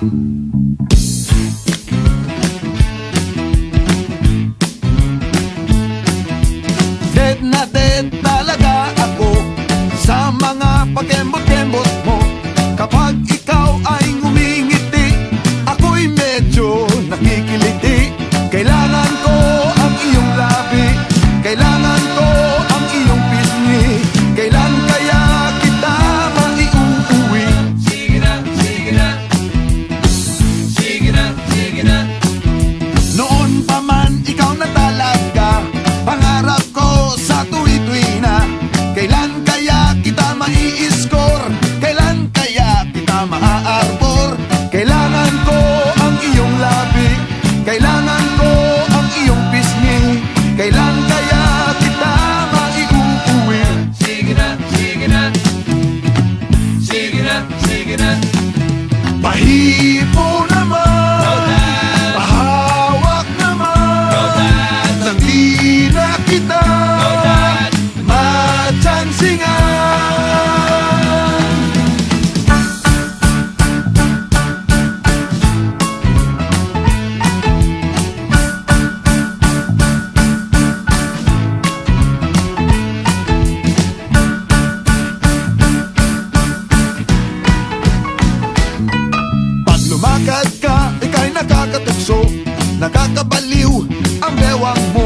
Dead na dead talaga ako sa mga pakembot-kembot mo. Kapag ikaw ay ngumingiti, ako'y medyo nakikiliti. Kailangan ko ang iyong labi, kailangan ko ang iyong pisngi. Kailan kaya kita maiuuwi? Sige na, sige na. Sige na, sige na. Noon pa man ikaw na talaga pangarap ko sa tuwi-tuwi na. Kailan kaya kita mai-score? Kailan kaya kita maa-arbor? Kailangan ko ang iyong labi, kailangan ko ang iyong pisngi. Kailan kaya kita maiuuwi? Sige na, sige na. Sige na, sige na. Pahipo naman, Rodan, pahawak naman, Rodan, nang di na kita Rodan. matsansingan. Pag lumakad ka, ika'y nakakatukso, nakakabaliw ang bewang mo.